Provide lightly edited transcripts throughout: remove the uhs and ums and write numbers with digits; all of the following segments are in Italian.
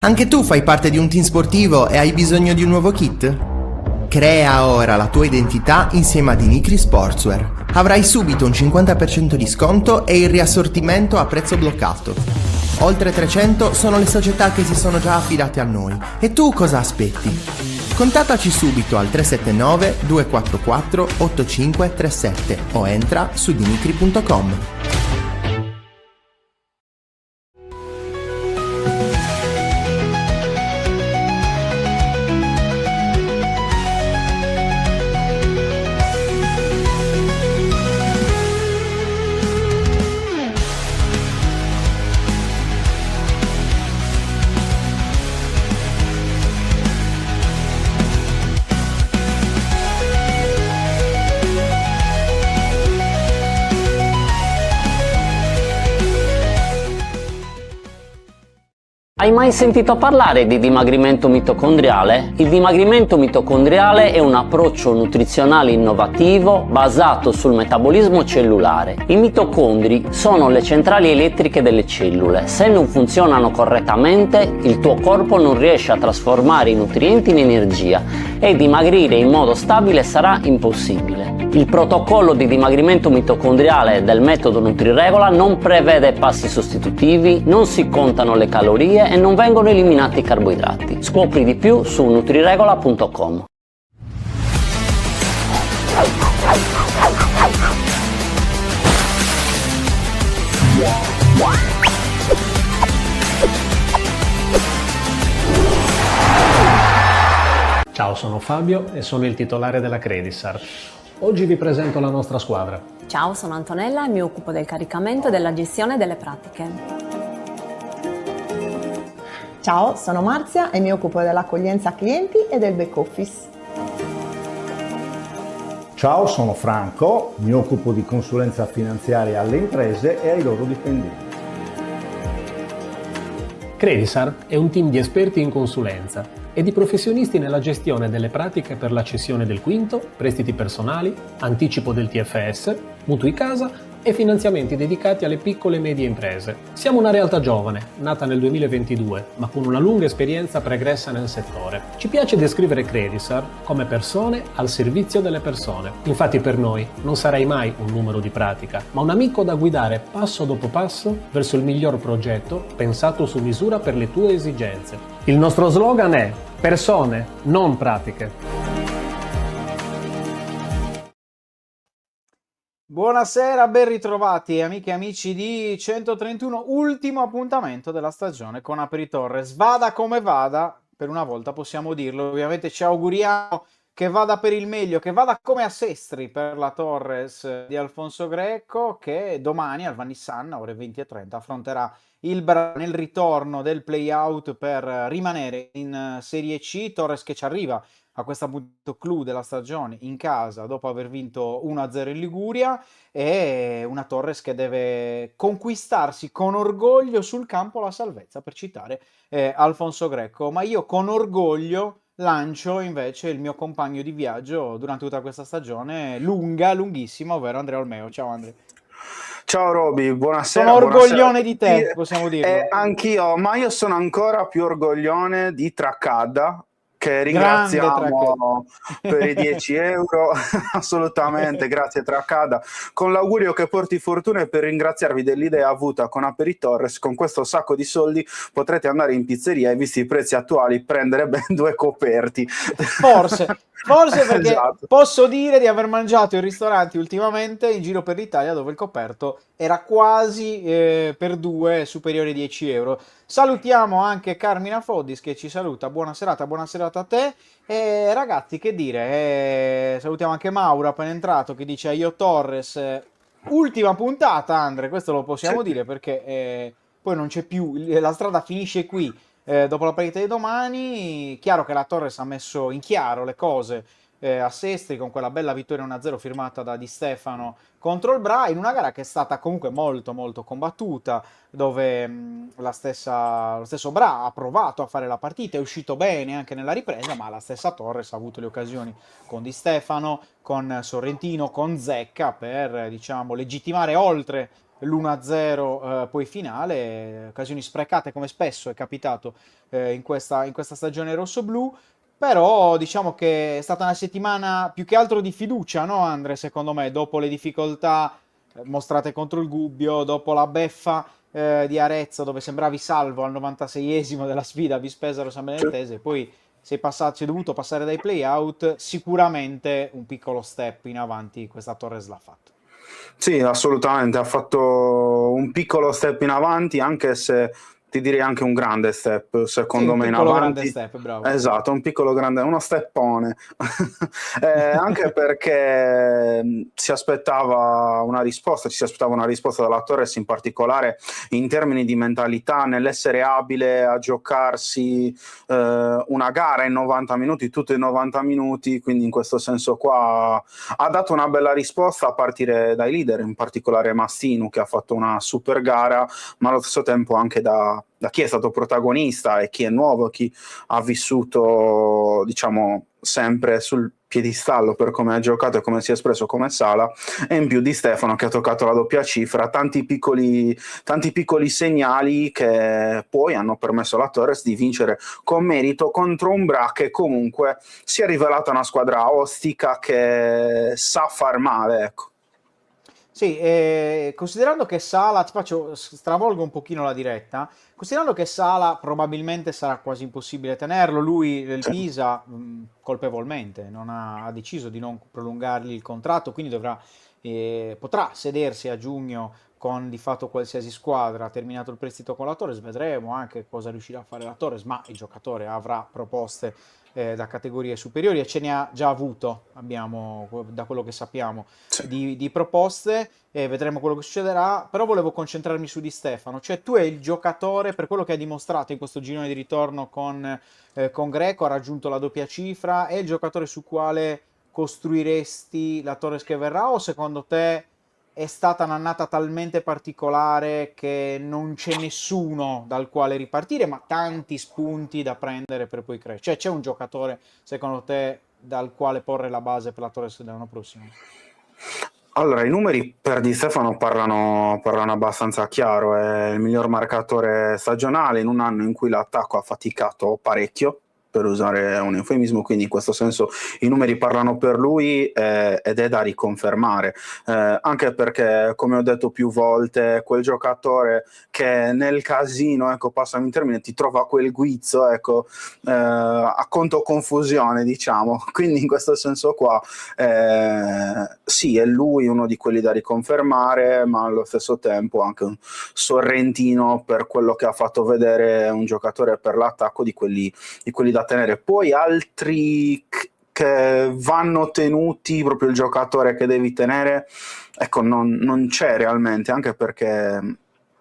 Anche tu fai parte di un team sportivo e hai bisogno di un nuovo kit? Crea ora la tua identità insieme ad Dimitri Sportswear. Avrai subito un 50% di sconto e il riassortimento a prezzo bloccato. Oltre 300 sono le società che si sono già affidate a noi. E tu cosa aspetti? Contattaci subito al 379 244 8537 o entra su dimitri.com. Hai mai sentito parlare di dimagrimento mitocondriale? Il dimagrimento mitocondriale è un approccio nutrizionale innovativo basato sul metabolismo cellulare. I mitocondri sono le centrali elettriche delle cellule. Se non funzionano correttamente, il tuo corpo non riesce a trasformare i nutrienti in energia e dimagrire in modo stabile sarà impossibile. Il protocollo di dimagrimento mitocondriale del metodo NutriRegola non prevede passi sostitutivi, non si contano le calorie e non vengono eliminati i carboidrati. Scopri di più su nutriregola.com. Ciao, sono Fabio e sono il titolare della Credisar. Oggi vi presento la nostra squadra. Ciao, sono Antonella e mi occupo del caricamento e della gestione delle pratiche. Ciao, sono Marzia e mi occupo dell'accoglienza clienti e del back office. Ciao, sono Franco, mi occupo di consulenza finanziaria alle imprese e ai loro dipendenti. Credisar è un team di esperti in consulenza e di professionisti nella gestione delle pratiche per la cessione del quinto, prestiti personali, anticipo del TFS, mutui casa e finanziamenti dedicati alle piccole e medie imprese. Siamo una realtà giovane, nata nel 2022, ma con una lunga esperienza pregressa nel settore. Ci piace descrivere Credisar come persone al servizio delle persone. Infatti per noi non sarai mai un numero di pratica, ma un amico da guidare passo dopo passo verso il miglior progetto pensato su misura per le tue esigenze. Il nostro slogan è persone, non pratiche. Buonasera, ben ritrovati amiche e amici di 131, ultimo appuntamento della stagione con APERITORRES. Vada come vada, per una volta possiamo dirlo, ovviamente ci auguriamo che vada per il meglio, che vada come a Sestri per la Torres di Alfonso Greco, che domani al Vannissanna, ore 20:30, affronterà il Bra nel ritorno del play-out per rimanere in Serie C. Torres che ci arriva a questo appunto clou della stagione in casa dopo aver vinto 1-0 in Liguria, e una Torres che deve conquistarsi con orgoglio sul campo la salvezza, per citare Alfonso Greco. Ma io con orgoglio lancio invece il mio compagno di viaggio durante tutta questa stagione lunghissima, ovvero Andrea Olmeo. Ciao Andrea. Ciao Roby, buonasera. Sono orgoglione buonasera. di te, possiamo dirlo. Anch'io, ma io sono ancora più orgoglione di Tracadda, che ringraziamo per i 10 euro, assolutamente, grazie Tracada, con l'augurio che porti fortuna e per ringraziarvi dell'idea avuta con APERITORRES. Con questo sacco di soldi potrete andare in pizzeria e, visti i prezzi attuali, prendere ben 2 coperti. Forse perché Esatto. posso dire di aver mangiato in ristoranti ultimamente in giro per l'Italia dove il coperto era quasi per 2 superiore ai 10 euro. Salutiamo anche Carmina Foddis che ci saluta, buona serata a te. E ragazzi, che dire, salutiamo anche Mauro appena entrato che dice io Torres, ultima puntata Andre, questo lo possiamo dire perché poi non c'è più, la strada finisce qui. Dopo la partita di domani, chiaro che la Torres ha messo in chiaro le cose a Sestri con quella bella vittoria 1-0 firmata da Di Stefano contro il Bra, in una gara che è stata comunque molto combattuta, dove lo stesso Bra ha provato a fare la partita, è uscito bene anche nella ripresa, ma la stessa Torres ha avuto le occasioni con Di Stefano, con Sorrentino, con Zecca per, diciamo, legittimare oltre l'1-0 poi finale, occasioni sprecate come spesso è capitato in questa stagione rossoblù. Però diciamo che è stata una settimana più che altro di fiducia, no Andre? Secondo me, dopo le difficoltà mostrate contro il Gubbio, dopo la beffa di Arezzo dove sembravi salvo al 96esimo della sfida Vispesaro-San Benedetese, poi sei dovuto passare dai play-out, sicuramente un piccolo step in avanti questa Torres l'ha fatto. Sì, assolutamente, ha fatto un piccolo step in avanti, anche se ti direi anche un grande step, secondo un me, in piccolo grande avanti. step, bravo. Esatto, un piccolo grande, uno steppone. Anche perché ci si aspettava una risposta dalla Torres, in particolare in termini di mentalità, nell'essere abile a giocarsi una gara in 90 minuti, tutto in 90 minuti, quindi in questo senso qua ha dato una bella risposta a partire dai leader, in particolare Mastinu, che ha fatto una super gara, ma allo stesso tempo anche da chi è stato protagonista e chi è nuovo, chi ha vissuto, diciamo, sempre sul piedistallo per come ha giocato e come si è espresso come Sala, e in più di Stefano, che ha toccato la doppia cifra, tanti piccoli segnali che poi hanno permesso alla Torres di vincere con merito contro un Bra che comunque si è rivelata una squadra ostica che sa far male, ecco. Sì, considerando che Sala, stravolgo un pochino la diretta, considerando che Sala probabilmente sarà quasi impossibile tenerlo, lui il Pisa colpevolmente ha deciso di non prolungargli il contratto, quindi potrà sedersi a giugno con di fatto qualsiasi squadra. Ha terminato il prestito con la Torres, vedremo anche cosa riuscirà a fare la Torres, ma il giocatore avrà proposte da categorie superiori e ce ne ha già avuto, da quello che sappiamo, di proposte, e vedremo quello che succederà. Però volevo concentrarmi su Di Stefano, cioè tu è il giocatore, per quello che ha dimostrato in questo girone di ritorno con Greco, ha raggiunto la doppia cifra, è il giocatore su quale costruiresti la Torres che verrà, o secondo te è stata un'annata talmente particolare che non c'è nessuno dal quale ripartire, ma tanti spunti da prendere per poi crescere? Cioè c'è un giocatore, secondo te, dal quale porre la base per la Torres dell'anno prossimo? Allora, i numeri per Di Stefano parlano abbastanza chiaro, è il miglior marcatore stagionale in un anno in cui l'attacco ha faticato parecchio, per usare un eufemismo, quindi in questo senso i numeri parlano per lui, ed è da riconfermare, anche perché, come ho detto più volte, quel giocatore che nel casino, ecco, passami in termine, ti trova quel guizzo, ecco, a conto confusione, diciamo, quindi in questo senso qua sì, è lui uno di quelli da riconfermare, ma allo stesso tempo anche un Sorrentino, per quello che ha fatto vedere, un giocatore per l'attacco di quelli da tenere. Poi altri che vanno tenuti, proprio il giocatore che devi tenere, ecco, non c'è realmente, anche perché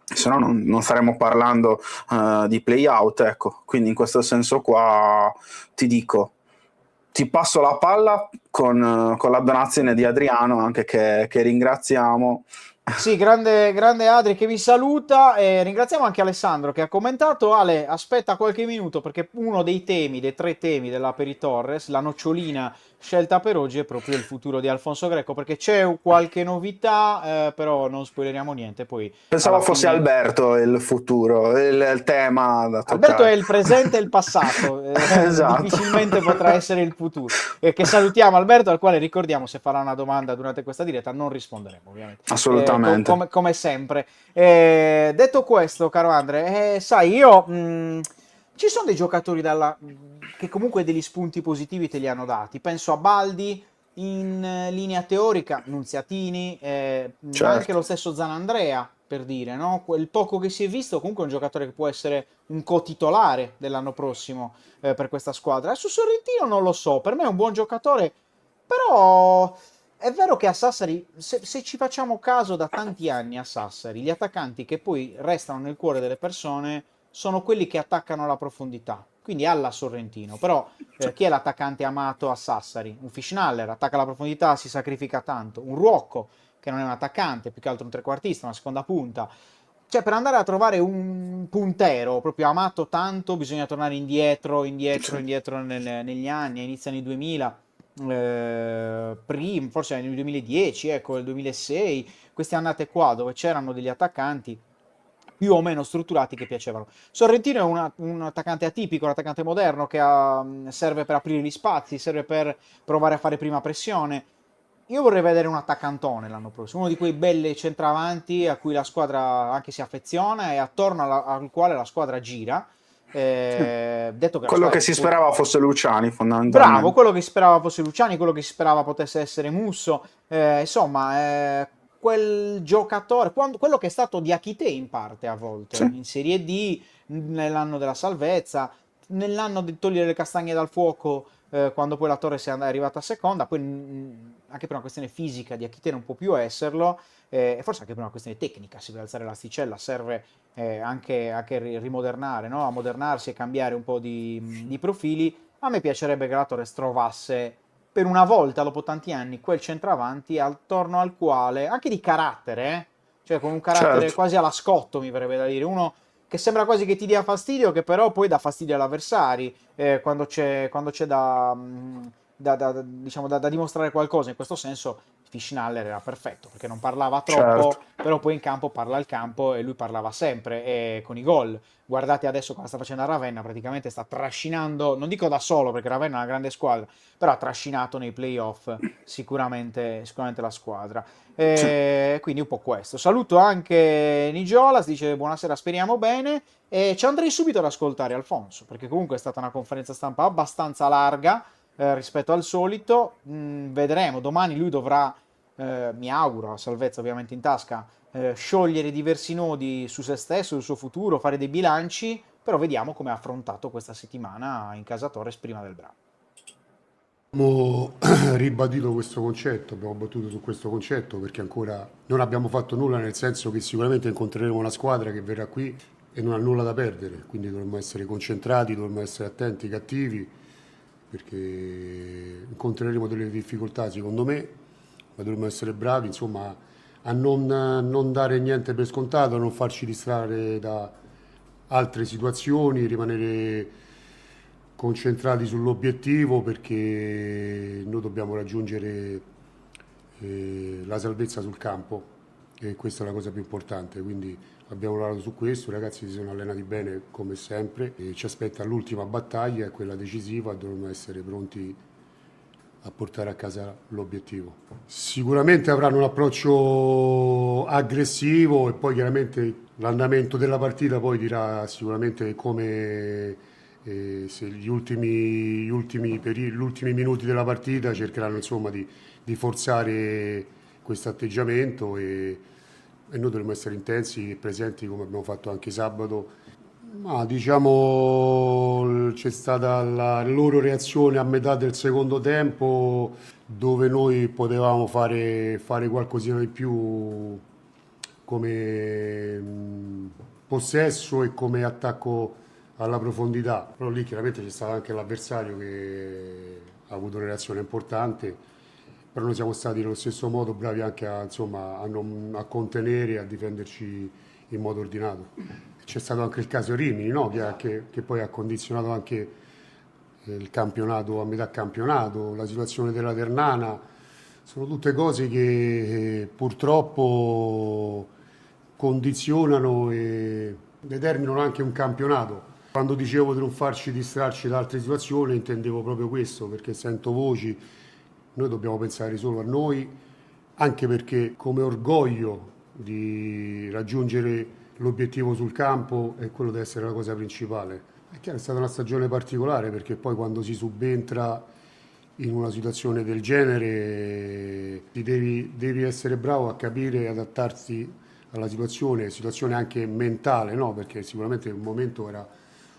se no non staremmo parlando di play-out, ecco. Quindi in questo senso qua ti dico, ti passo la palla con la donazione di Adriano, anche che ringraziamo. Sì, grande Adri che vi saluta, e ringraziamo anche Alessandro che ha commentato. Ale, aspetta qualche minuto, perché uno dei 3 temi dell'APERITORRES, la nocciolina scelta per oggi, è proprio il futuro di Alfonso Greco, perché c'è qualche novità, però non spoileriamo niente. Poi Pensavo alla fosse fine Alberto il futuro, il tema da toccare. Alberto è il presente e il passato, Esatto. difficilmente potrà essere il futuro. Che salutiamo Alberto, al quale ricordiamo, se farà una domanda durante questa diretta non risponderemo, ovviamente. Assolutamente. Come sempre. Detto questo, caro Andre, sai, ci sono dei giocatori che comunque degli spunti positivi te li hanno dati. Penso a Baldi, in linea teorica, Nunziatini, Certo. anche lo stesso Zanandrea, per dire, no? Quel poco che si è visto, comunque è un giocatore che può essere un co-titolare dell'anno prossimo per questa squadra. Su Sorrentino non lo so, per me è un buon giocatore, però è vero che a Sassari, se ci facciamo caso, da tanti anni a Sassari, gli attaccanti che poi restano nel cuore delle persone sono quelli che attaccano la profondità, quindi alla Sorrentino. Però chi è l'attaccante amato a Sassari? Un Fischnaller, attacca la profondità, si sacrifica tanto. Un Ruocco, che non è un attaccante, più che altro un trequartista, una seconda punta. Cioè, per andare a trovare un puntero proprio amato tanto, bisogna tornare indietro negli anni, a inizio anni 2000. prima, forse nel 2010, ecco, nel 2006, queste annate qua dove c'erano degli attaccanti più o meno strutturati che piacevano. Sorrentino è un attaccante atipico, un attaccante moderno che serve per aprire gli spazi, serve per provare a fare prima pressione. Io vorrei vedere un attaccantone l'anno prossimo, uno di quei belli centravanti a cui la squadra anche si affeziona e attorno al quale la squadra gira. Detto che la Quello squadra che si sperava fosse Luciani, Bravo, fondamentalmente. quello che si sperava fosse Luciani, quello che si sperava potesse essere Musso, insomma, quel giocatore, quello che è stato Diakité in parte a volte, Sì, in Serie D, nell'anno della salvezza, nell'anno di togliere le castagne dal fuoco, quando poi la Torres è arrivata a seconda, poi anche per una questione fisica Diakité non può più esserlo, e forse anche per una questione tecnica, si deve alzare l'asticella, serve anche rimodernare, no? Ammodernarsi e cambiare un po' di profili. A me piacerebbe che la Torres trovasse per una volta, dopo tanti anni, quel centravanti attorno al quale, anche di carattere, cioè con un carattere certo. quasi alla Scotto, mi verrebbe da dire, uno che sembra quasi che ti dia fastidio, che però poi dà fastidio agli avversari, quando c'è diciamo, da dimostrare qualcosa. In questo senso Fischnaller era perfetto, perché non parlava Certo. troppo, però poi in campo parla al campo e lui parlava sempre, e con i gol. Guardate adesso cosa sta facendo a Ravenna, praticamente sta trascinando, non dico da solo perché Ravenna è una grande squadra, però ha trascinato nei playoff sicuramente la squadra. Sì. Quindi un po' questo. Saluto anche Nigiolas, dice buonasera, speriamo bene. E ci andrei subito ad ascoltare Alfonso, perché comunque è stata una conferenza stampa abbastanza larga rispetto al solito. Vedremo, domani lui dovrà, mi auguro, a salvezza ovviamente in tasca, sciogliere diversi nodi su se stesso, sul suo futuro, fare dei bilanci, però vediamo come ha affrontato questa settimana in casa Torres prima del Bra. Abbiamo ribadito questo concetto, abbiamo battuto su questo concetto perché ancora non abbiamo fatto nulla, nel senso che sicuramente incontreremo una squadra che verrà qui e non ha nulla da perdere, quindi dovremmo essere concentrati, dovremmo essere attenti, cattivi, perché incontreremo delle difficoltà secondo me, ma dovremmo essere bravi, insomma, a non dare niente per scontato, a non farci distrarre da altre situazioni, rimanere concentrati sull'obiettivo perché noi dobbiamo raggiungere la salvezza sul campo e questa è la cosa più importante, quindi abbiamo lavorato su questo, i ragazzi si sono allenati bene come sempre e ci aspetta l'ultima battaglia, quella decisiva, dovremo essere pronti a portare a casa l'obiettivo. Sicuramente avranno un approccio aggressivo e poi chiaramente l'andamento della partita poi dirà sicuramente come se gli ultimi minuti della partita cercheranno insomma di forzare questo atteggiamento e noi dovremo essere intensi e presenti come abbiamo fatto anche sabato. Ma diciamo c'è stata la loro reazione a metà del secondo tempo dove noi potevamo fare qualcosina di più come possesso e come attacco alla profondità. Però lì chiaramente c'è stato anche l'avversario che ha avuto una reazione importante, però noi siamo stati nello stesso modo bravi anche insomma, a contenere e a difenderci in modo ordinato. C'è stato anche il caso Rimini, no? Che poi ha condizionato anche il campionato a metà campionato, la situazione della Ternana, sono tutte cose che purtroppo condizionano e determinano anche un campionato. Quando dicevo di non farci distrarci da altre situazioni intendevo proprio questo, perché sento voci, noi dobbiamo pensare solo a noi, anche perché come orgoglio di raggiungere l'obiettivo sul campo è quello deve essere la cosa principale. È chiaro, è stata una stagione particolare perché poi quando si subentra in una situazione del genere devi essere bravo a capire e adattarsi alla situazione anche mentale, no? Perché sicuramente il momento era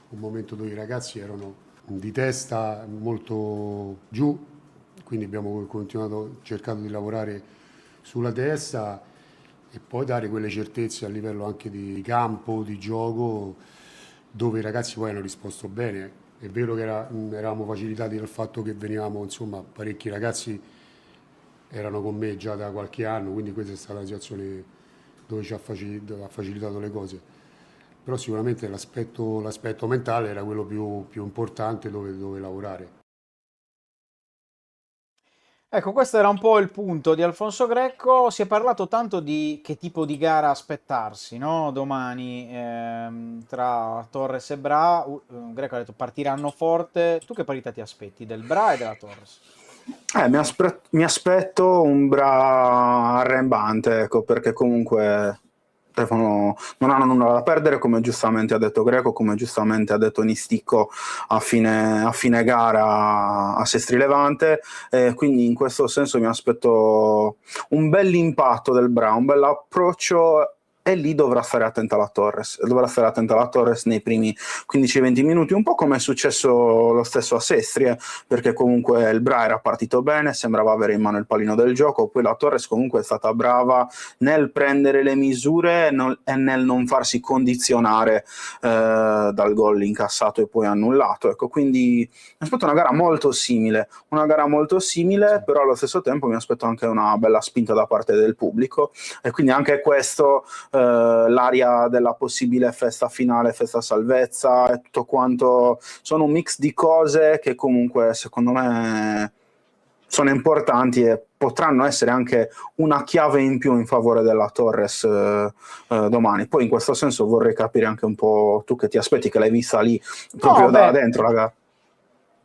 un momento dove i ragazzi erano di testa molto giù, quindi abbiamo cercato di lavorare sulla testa e poi dare quelle certezze a livello anche di campo, di gioco, dove i ragazzi poi hanno risposto bene. È vero che eravamo facilitati dal fatto che venivamo, insomma, parecchi ragazzi erano con me già da qualche anno, quindi questa è stata la situazione dove ci ha facilitato le cose. Però sicuramente l'aspetto mentale era quello più importante dove lavorare. Ecco, questo era un po' il punto di Alfonso Greco. Si è parlato tanto di che tipo di gara aspettarsi, no? Domani tra Torres e Bra. Greco ha detto partiranno forte. Tu che parità ti aspetti del Bra e della Torres? Mi aspetto un Bra arrembante, ecco, perché comunque non hanno nulla da perdere, come giustamente ha detto Greco, come giustamente ha detto Nisticco a fine gara a Sestri Levante, quindi in questo senso mi aspetto un bel impatto del Bra, un bel approccio. E lì dovrà stare attenta la Torres nei primi 15-20 minuti, un po' come è successo lo stesso a Sestri, perché comunque il Bra era partito bene, sembrava avere in mano il pallino del gioco, poi la Torres comunque è stata brava nel prendere le misure e nel non farsi condizionare dal gol incassato e poi annullato. Ecco, quindi mi aspetto una gara molto simile, però allo stesso tempo mi aspetto anche una bella spinta da parte del pubblico, e quindi anche questo, l'aria della possibile festa finale, festa salvezza e tutto quanto, sono un mix di cose che comunque secondo me sono importanti e potranno essere anche una chiave in più in favore della Torres domani. Poi in questo senso vorrei capire anche un po' tu che ti aspetti, che l'hai vista lì No, proprio da beh, dentro la gara.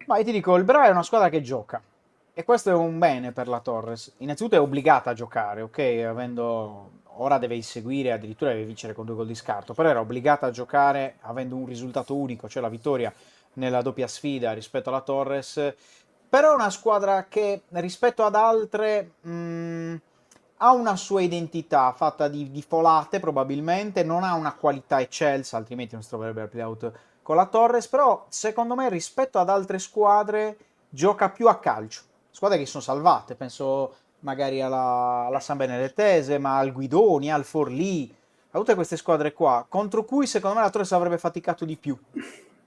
ma io ti dico, il Bra è una squadra che gioca e questo è un bene per la Torres. Innanzitutto è obbligata a giocare, ok? Ora deve inseguire, addirittura deve vincere con 2 gol di scarto, però era obbligata a giocare avendo un risultato unico, cioè la vittoria nella doppia sfida rispetto alla Torres. Però è una squadra che rispetto ad altre ha una sua identità fatta di folate probabilmente, non ha una qualità eccelsa, altrimenti non si troverebbe al playout con la Torres, però secondo me rispetto ad altre squadre gioca più a calcio. Squadre che sono salvate, penso magari alla San Benedettese, ma al Guidoni, al Forlì, a tutte queste squadre qua, contro cui secondo me la Torres avrebbe faticato di più,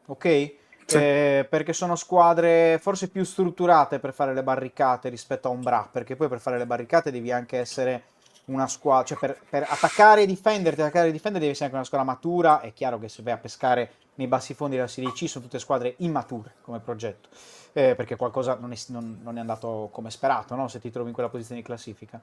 ok? Sì. Perché sono squadre forse più strutturate per fare le barricate rispetto a un Bra, perché poi per fare le barricate devi anche essere una squadra, cioè per attaccare e difendere devi essere anche una squadra matura. È chiaro che se vai a pescare nei bassi fondi della Serie C sono tutte squadre immature come progetto, perché qualcosa non è andato come sperato, no? Se ti trovi in quella posizione di classifica.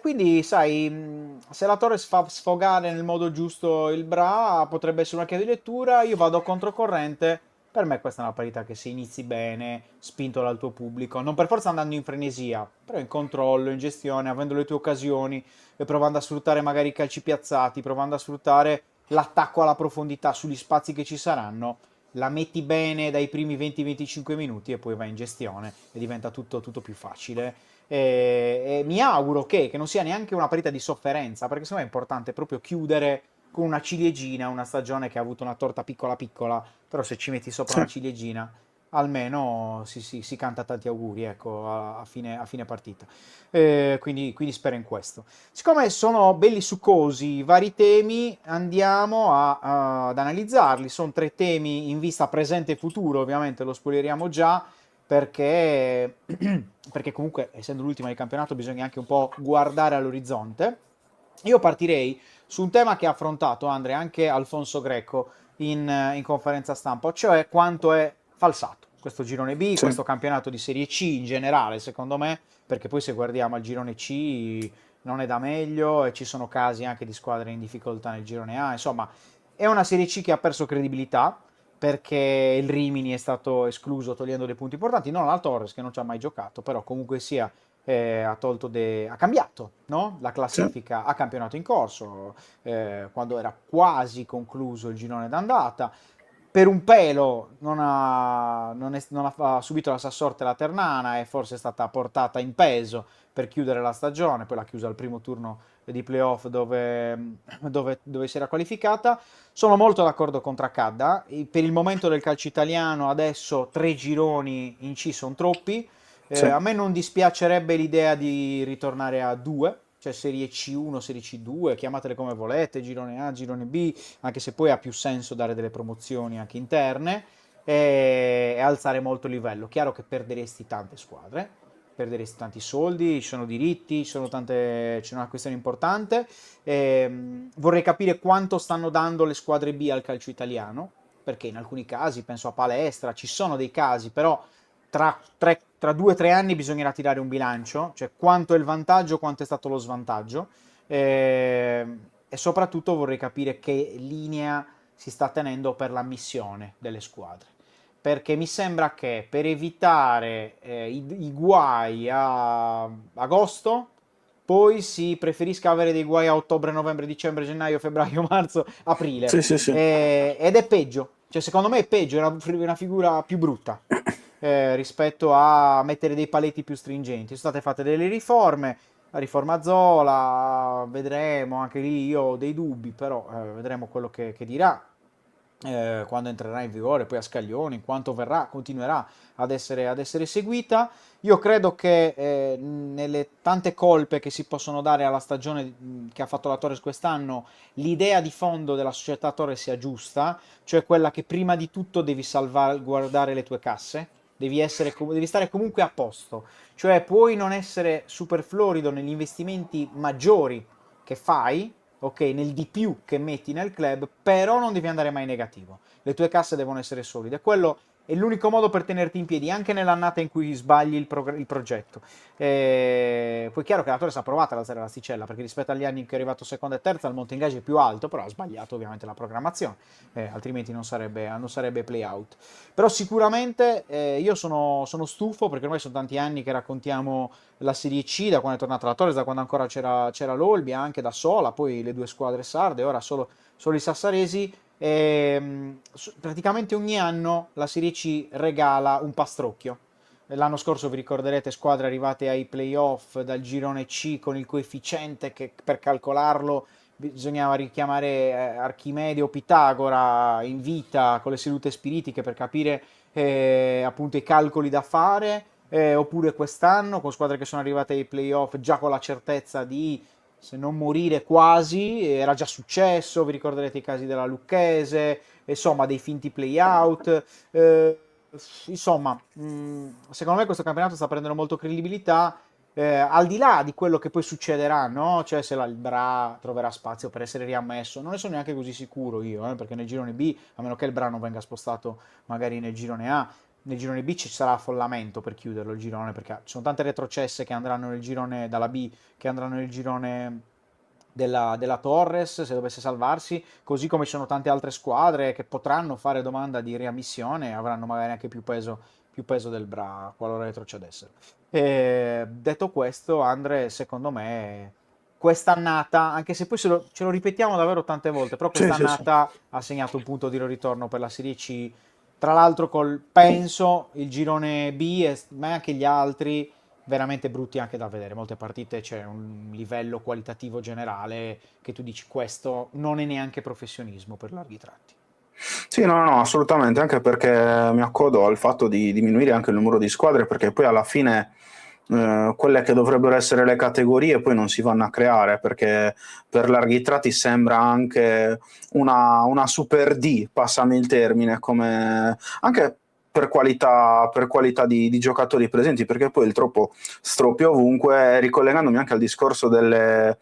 Quindi, sai, se la Torres fa sfogare nel modo giusto il Bra, potrebbe essere una chiave di lettura. Io vado controcorrente. Per me questa è una partita che se inizi bene, spinto dal tuo pubblico, non per forza andando in frenesia, però in controllo, in gestione, avendo le tue occasioni e provando a sfruttare magari i calci piazzati, provando a sfruttare l'attacco alla profondità sugli spazi che ci saranno, la metti bene dai primi 20-25 minuti e poi vai in gestione e diventa tutto più facile. E mi auguro che non sia neanche una partita di sofferenza, perché secondo me è importante proprio chiudere con una ciliegina una stagione che ha avuto una torta piccola piccola, però se ci metti sopra una ciliegina almeno si canta tanti auguri, ecco, a fine partita. Quindi spero in questo. Siccome sono belli succosi i vari temi, andiamo ad analizzarli. Sono 3 temi in vista presente e futuro, ovviamente lo spoileriamo già, perché, perché comunque, essendo l'ultima del campionato, bisogna anche un po' guardare all'orizzonte. Io partirei su un tema che ha affrontato, Andre, anche Alfonso Greco in conferenza stampa, cioè quanto è falsato questo girone B, Sì. questo campionato di Serie C in generale, secondo me, perché poi se guardiamo al girone C non è da meglio e ci sono casi anche di squadre in difficoltà nel girone A, insomma, è una Serie C che ha perso credibilità perché il Rimini è stato escluso togliendo dei punti importanti, non la Torres che non ci ha mai giocato, però comunque sia ha cambiato, no? La classifica a campionato in corso, quando era quasi concluso il girone d'andata. Per un pelo non ha subito la stessa sorte la Ternana e forse è stata portata in peso per chiudere la stagione, poi l'ha chiusa al primo turno di playoff dove si era qualificata. Sono molto d'accordo con Tracadda, per il momento del calcio italiano adesso 3 gironi in C sono troppi. Sì. A me non dispiacerebbe l'idea di ritornare a 2, cioè Serie C1, Serie C2, chiamatele come volete, girone A, girone B, anche se poi ha più senso dare delle promozioni anche interne e alzare molto il livello. Chiaro che perderesti tante squadre, perderesti tanti soldi, ci sono diritti, c'è una questione importante. Vorrei capire quanto stanno dando le squadre B al calcio italiano, perché in alcuni casi, penso a Palestra, ci sono dei casi, però tra 2 o 3 anni bisognerà tirare un bilancio, cioè quanto è il vantaggio, quanto è stato lo svantaggio, e soprattutto vorrei capire che linea si sta tenendo per l'ammissione delle squadre, perché mi sembra che per evitare i guai a agosto poi si preferisca avere dei guai a ottobre, novembre, dicembre, gennaio, febbraio, marzo, aprile. Sì, sì, sì. Ed è peggio, cioè secondo me è peggio, è una figura più brutta rispetto a mettere dei paletti più stringenti. Sono state fatte delle riforme, la riforma Zola, vedremo, anche lì io ho dei dubbi, però vedremo quello che dirà quando entrerà in vigore, poi a scaglioni, in quanto continuerà ad essere seguita. Io credo che nelle tante colpe che si possono dare alla stagione che ha fatto la Torres quest'anno, l'idea di fondo della società Torres sia giusta, cioè quella che prima di tutto devi salvaguardare le tue casse, devi stare comunque a posto, cioè puoi non essere super florido negli investimenti maggiori che fai, ok, nel di più che metti nel club, però non devi andare mai negativo. Le tue casse devono essere solide. Quello è l'unico modo per tenerti in piedi, anche nell'annata in cui sbagli il progetto. Poi è chiaro che la Torres ha provato ad alzare l'asticella, perché rispetto agli anni in cui è arrivato seconda e terza, il monte ingaggi è più alto, però ha sbagliato ovviamente la programmazione, altrimenti non sarebbe play out. Però sicuramente io sono stufo, perché ormai sono tanti anni che raccontiamo la Serie C, da quando è tornata la Torres, da quando ancora c'era l'Olbia, anche da sola, poi le 2 squadre sarde, ora solo i sassaresi. Praticamente ogni anno la Serie C regala un pastrocchio. L'anno scorso vi ricorderete squadre arrivate ai playoff dal girone C con il coefficiente che per calcolarlo bisognava richiamare Archimede o Pitagora in vita con le sedute spiritiche per capire appunto i calcoli da fare, oppure quest'anno con squadre che sono arrivate ai playoff già con la certezza di, se non morire quasi, era già successo, vi ricorderete i casi della Lucchese, insomma dei finti play-out, insomma, secondo me questo campionato sta prendendo molto credibilità, al di là di quello che poi succederà, no? Cioè se il Bra troverà spazio per essere riammesso, non ne sono neanche così sicuro io, perché nel girone B, a meno che il Bra non venga spostato magari nel girone A, nel girone B ci sarà affollamento per chiuderlo il girone, perché ci sono tante retrocesse che andranno nel girone dalla B, che andranno nel girone della Torres se dovesse salvarsi, così come ci sono tante altre squadre che potranno fare domanda di riammissione e avranno magari anche più peso del Bra qualora retrocedessero. Detto questo, Andre, secondo me quest'annata, anche se poi ce lo ripetiamo davvero tante volte, però quest'annata ha segnato un punto di ritorno per la Serie C, tra l'altro penso il girone B, ma anche gli altri veramente brutti anche da vedere. Molte partite c'è un livello qualitativo generale che tu dici questo non è neanche professionismo per larghi tratti. Sì, no, assolutamente, anche perché mi accodo al fatto di diminuire anche il numero di squadre, perché poi alla fine quelle che dovrebbero essere le categorie poi non si vanno a creare, perché per larghi tratti sembra anche una Super D, passami il termine, come anche per qualità di giocatori presenti, perché poi il troppo stroppio ovunque, ricollegandomi anche al discorso delle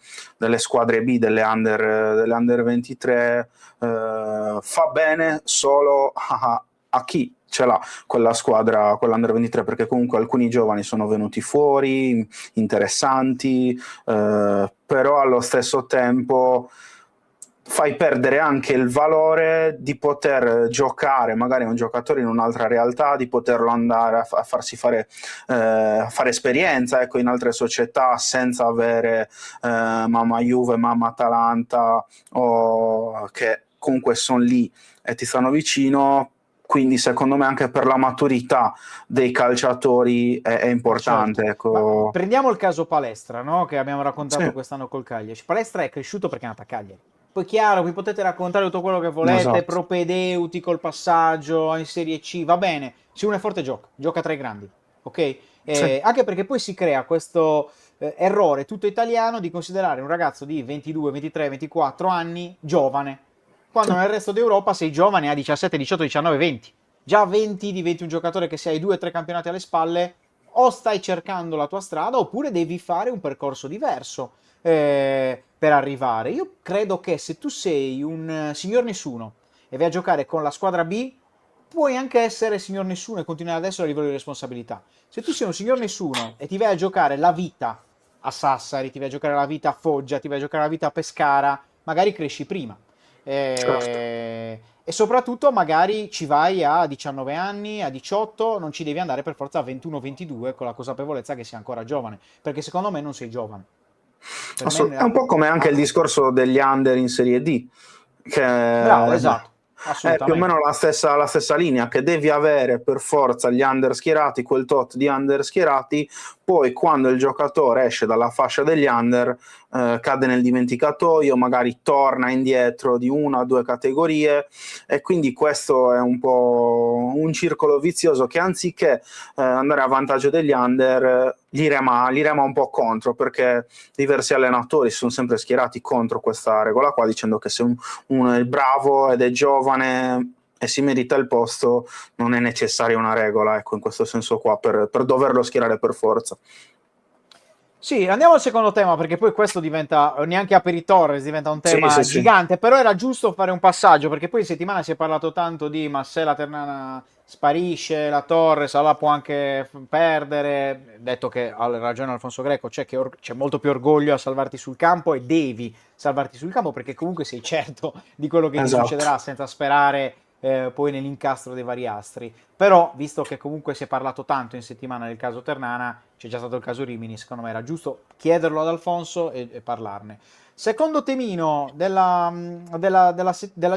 squadre B, delle under 23, fa bene solo a chi ce l'ha quella squadra, quell'Under 23, perché comunque alcuni giovani sono venuti fuori, interessanti, però allo stesso tempo fai perdere anche il valore di poter giocare magari un giocatore in un'altra realtà, di poterlo andare a farsi fare esperienza, ecco, in altre società senza avere mamma Juve, mamma Atalanta, o che comunque sono lì e ti stanno vicino. Quindi secondo me anche per la maturità dei calciatori è importante. Certo. Ecco. Prendiamo il caso Palestra, no? Che abbiamo raccontato quest'anno col Cagliari. Palestra è cresciuto perché è nato a Cagliari. Poi chiaro, vi potete raccontare tutto quello che volete, Esatto. propedeutico il passaggio in Serie C, va bene. Se uno è forte gioca tra i grandi, ok? Anche perché poi si crea questo errore tutto italiano di considerare un ragazzo di 22, 23, 24 anni giovane, quando nel resto d'Europa sei giovane a 17, 18, 19, 20. Già a 20 diventi un giocatore che se hai 2 o 3 campionati alle spalle o stai cercando la tua strada oppure devi fare un percorso diverso per arrivare. Io credo che se tu sei un signor nessuno e vai a giocare con la squadra B, puoi anche essere signor nessuno e continuare adesso a livello di responsabilità. Se tu sei un signor nessuno e ti vai a giocare la vita a Sassari, ti vai a giocare la vita a Foggia, ti vai a giocare la vita a Pescara, magari cresci prima. Certo. E soprattutto magari ci vai a 19 anni, a 18, non ci devi andare per forza a 21-22 con la consapevolezza che sei ancora giovane, perché secondo me non sei giovane. Per me, È un po' come anche il discorso degli under in Serie D, che bravo, esatto, è più o assolutamente. meno la stessa linea, che devi avere per forza gli under schierati, quel tot di under schierati, poi quando il giocatore esce dalla fascia degli under, cade nel dimenticatoio, magari torna indietro di 1 o 2 categorie, e quindi questo è un po' un circolo vizioso che anziché andare a vantaggio degli under, gli rema un po' contro, perché diversi allenatori si sono sempre schierati contro questa regola qua, dicendo che se uno è bravo ed è giovane e si merita il posto, non è necessaria una regola, ecco, in questo senso qua, per doverlo schierare per forza. Sì, andiamo al secondo tema perché poi questo diventa, neanche APERITORRES diventa un Sì, tema sì, sì. gigante, però era giusto fare un passaggio perché poi in settimana si è parlato tanto di ma se la Ternana sparisce, la Torres, la può anche perdere, detto che ha ragione Alfonso Greco, c'è molto più orgoglio a salvarti sul campo e devi salvarti sul campo perché comunque sei certo di quello che ti Esatto. succederà senza sperare poi nell'incastro dei vari astri. Però, visto che comunque si è parlato tanto in settimana del caso Ternana, c'è già stato il caso Rimini, secondo me era giusto chiederlo ad Alfonso e parlarne. Secondo temino della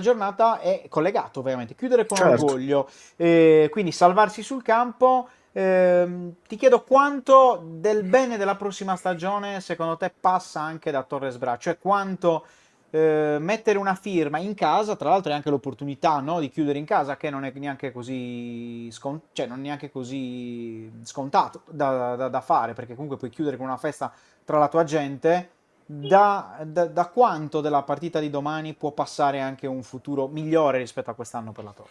giornata è collegato, ovviamente, chiudere con Certo. orgoglio, quindi salvarsi sul campo. Ti chiedo quanto del bene della prossima stagione secondo te passa anche da Torres-Bra, cioè quanto mettere una firma in casa, tra l'altro è anche l'opportunità, no, di chiudere in casa, che non è neanche così, cioè, non è neanche così scontato da fare, perché comunque puoi chiudere con una festa tra la tua gente. Da quanto della partita di domani può passare anche un futuro migliore rispetto a quest'anno per la Torre?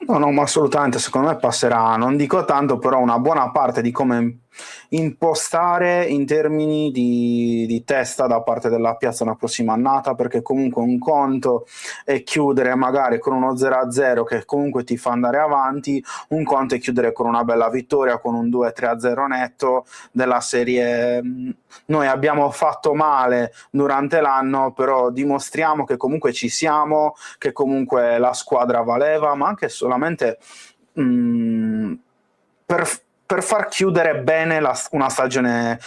No, no, ma assolutamente, secondo me passerà, non dico tanto, però una buona parte di come impostare in termini di testa da parte della piazza una prossima annata, perché comunque un conto è chiudere magari con uno 0-0 che comunque ti fa andare avanti, un conto è chiudere con una bella vittoria, con un 2-3-0 netto della serie. Noi abbiamo fatto male durante l'anno, però dimostriamo che comunque ci siamo, che comunque la squadra valeva, ma anche solamente per far chiudere bene una stagione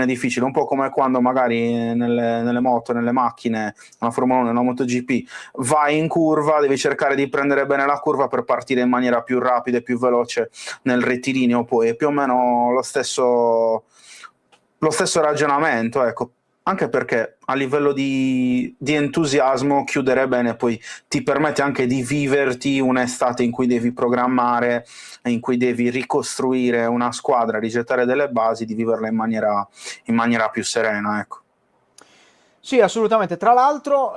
difficile, un po' come quando magari nelle moto, nelle macchine, nella Formula 1, nella MotoGP, vai in curva, devi cercare di prendere bene la curva per partire in maniera più rapida e più veloce nel rettilineo, poi è più o meno lo stesso ragionamento, ecco. Anche perché a livello di entusiasmo chiudere bene poi ti permette anche di viverti un'estate in cui devi programmare, in cui devi ricostruire una squadra, rigettare delle basi, di viverla in maniera più serena, ecco. Sì, assolutamente. Tra l'altro,